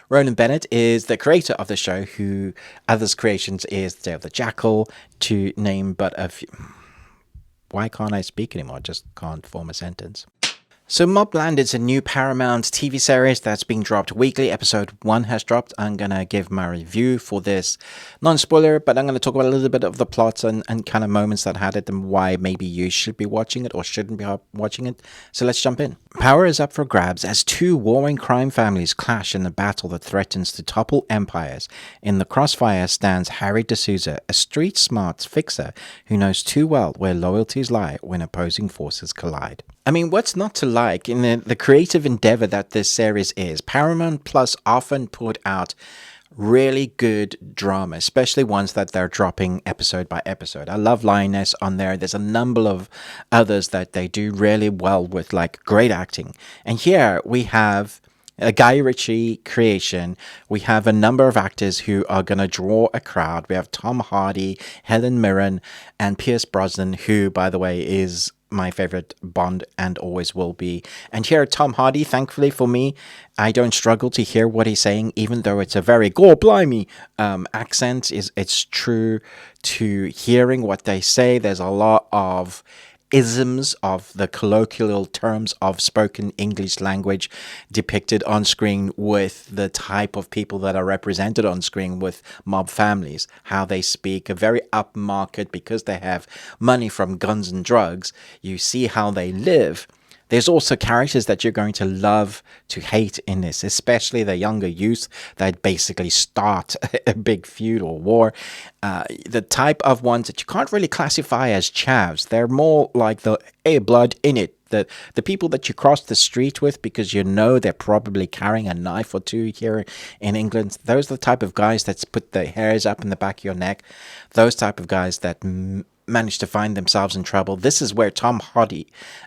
Ronan Bennett is the creator of the show, who others' creations is Day of the Jackal, to name but a few. Why can't I speak anymore? I just can't form a sentence. So MobLand is a new Paramount TV series that's being dropped weekly. Episode 1 has dropped. I'm going to give my review for this. Non-spoiler, but I'm going to talk about a little bit of the plots and kind of moments that had it and why maybe you should be watching it or shouldn't be watching it. So let's jump in. Power is up for grabs as two warring crime families clash in a battle that threatens to topple empires. In the crossfire stands Harry D'Souza, a street-smart fixer who knows too well where loyalties lie when opposing forces collide. I mean, what's not to like in the creative endeavor that this series is? Paramount Plus often put out really good drama, especially ones that they're dropping episode by episode. I love Lioness on there. There's a number of others that they do really well with, like great acting. And here we have a Guy Ritchie creation. We have a number of actors who are going to draw a crowd. We have Tom Hardy, Helen Mirren, and Pierce Brosnan, who, by the way, is my favorite Bond and always will be. And here, Tom Hardy, thankfully for me, I don't struggle to hear what he's saying, even though it's a very gore blimey accent. It's true to hearing what they say. There's a lot of isms of the colloquial terms of spoken English language depicted on screen with the type of people that are represented on screen with mob families, how they speak, a very upmarket because they have money from guns and drugs. You see how they live. There's also characters that you're going to love to hate in this, especially the younger youth that basically start a big feud or war. The type of ones that you can't really classify as chavs. They're more like the blood in it. The people that you cross the street with because you know they're probably carrying a knife or two here in England. Those are the type of guys that put the hairs up in the back of your neck. Those type of guys that manage to find themselves in trouble. This is where Tom Hardy,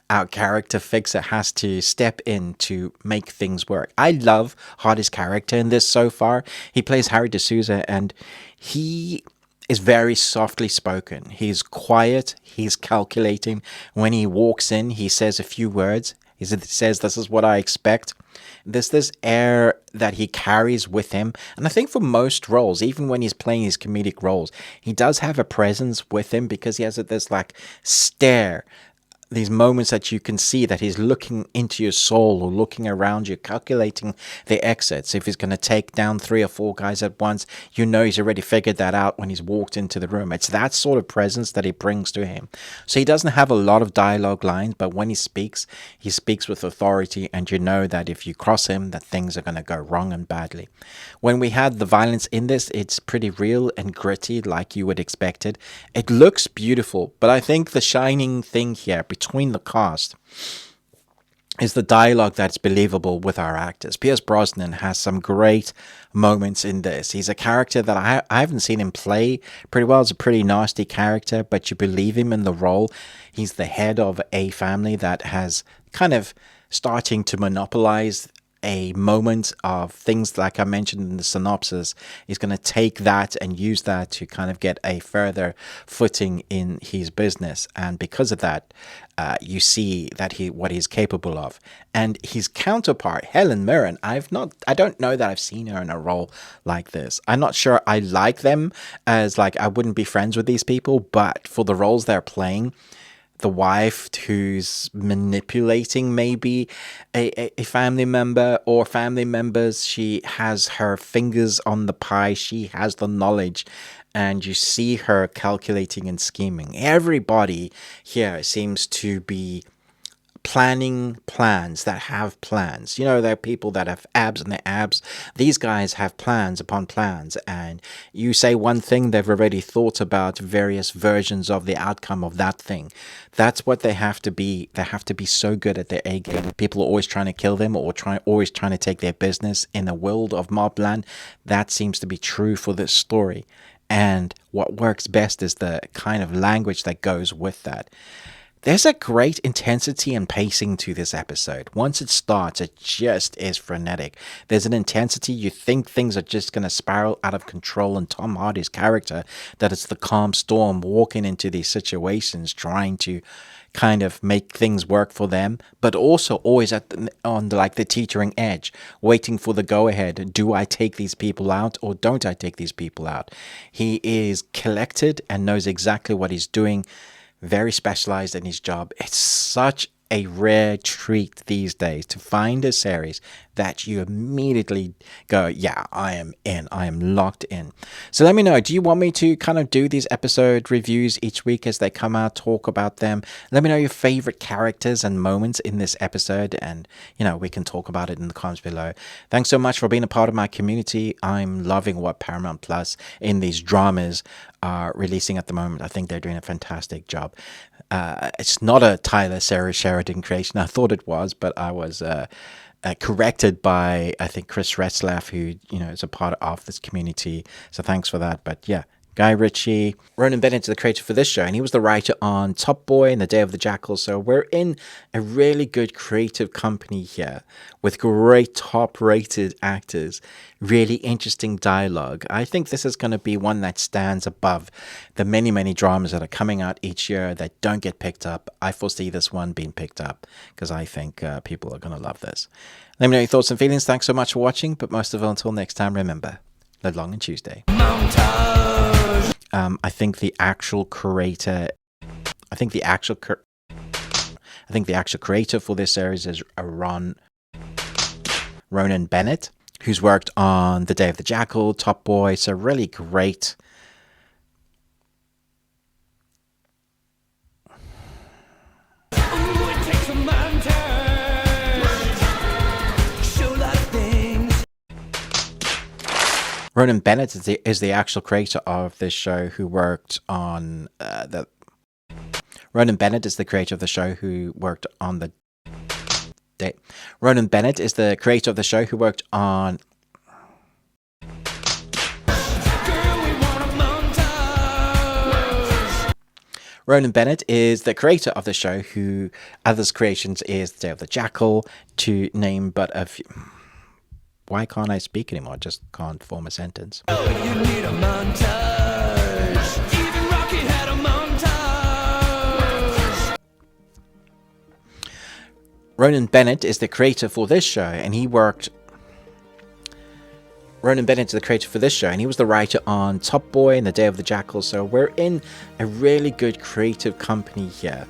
our character fixer, has to step in to make things work. I love Hardy's character in this so far. He plays Harry D'Souza and he is very softly spoken. He's quiet. He's calculating. When he walks in, he says a few words. He says, "This is what I expect." There's this air that he carries with him. And I think for most roles, even when he's playing his comedic roles, he does have a presence with him because he has this like stare. These moments that you can see that he's looking into your soul or looking around you, calculating the exits. If he's going to take down 3 or 4 guys at once, you know he's already figured that out when he's walked into the room. It's that sort of presence that he brings to him. So he doesn't have a lot of dialogue lines, but when he speaks with authority, and you know that if you cross him, that things are going to go wrong and badly. When we had the violence in this, it's pretty real and gritty like you would expect it. It looks beautiful, but I think the shining thing here between the cast is the dialogue that's believable with our actors. Pierce Brosnan has some great moments in this. He's a character that I haven't seen him play pretty well. It's a pretty nasty character, but you believe him in the role. He's the head of a family that has kind of starting to monopolize a moment of things like I mentioned in the synopsis. He's going to take that and use that to kind of get a further footing in his business. And because of that, you see that what he's capable of. And his counterpart, Helen Mirren, I don't know that I've seen her in a role like this. I'm not sure I like them as like I wouldn't be friends with these people, but for the roles they're playing, the wife who's manipulating maybe a family member or family members. She has her fingers on the pie. She has the knowledge. And you see her calculating and scheming. Everybody here seems to be planning plans that have plans. You know, there are people that have abs and their abs. These guys have plans upon plans, and you say one thing, they've already thought about various versions of the outcome of that thing. That's what they have to be. They have to be so good at their A game. People are always trying to kill them or always trying to take their business. In the world of MobLand, that seems to be true for this story. And what works best is the kind of language that goes with that. There's a great intensity and pacing to this episode. Once it starts, it just is frenetic. There's an intensity. You think things are just going to spiral out of control, and Tom Hardy's character, that it's the calm storm walking into these situations, trying to kind of make things work for them, but also always on the teetering edge, waiting for the go ahead. Do I take these people out or don't I take these people out? He is collected and knows exactly what he's doing, very specialized in his job. It's such a rare treat these days to find a series that you immediately go, yeah, I am in, I am locked in. So let me know, do you want me to kind of do these episode reviews each week as they come out, talk about them? Let me know your favorite characters and moments in this episode, and we can talk about it in the comments below. Thanks so much for being a part of my community. I'm loving what Paramount Plus in these dramas are releasing at the moment. I think they're doing a fantastic job. It's not a Tyler Sarah Sheridan creation. I thought it was, but I was corrected by, I think, Chris Retzlaff, who is a part of this community. So thanks for that. But yeah, Guy Ritchie. Ronan Bennett is the creator for this show, and he was the writer on Top Boy and The Day of the Jackal. So we're in a really good creative company here with great top-rated actors, really interesting dialogue. I think this is going to be one that stands above the many, many dramas that are coming out each year that don't get picked up. I foresee this one being picked up because I think people are going to love this. Let me know your thoughts and feelings. Thanks so much for watching, but most of all, until next time, remember, live long and Tuesday. I think the actual creator, I think the actual creator for this series is Ronan Bennett, who's worked on The Day of the Jackal, Top Boy. So really great. Ronan Bennett is the actual creator of this show who worked on Ronan Bennett is the creator of the show who worked on the day. Ronan Bennett is the creator of the show who worked on Ronan Bennett is the creator of the show who others creations is The Day of the Jackal, to name but a few. Why can't I speak anymore? I just can't form a sentence. Oh, you need a montage. Even Rocky had a montage. Ronan Bennett is the creator for this show, and he worked. Ronan Bennett is the creator for this show, and he was the writer on Top Boy and The Day of the Jackal. So we're in a really good creative company here.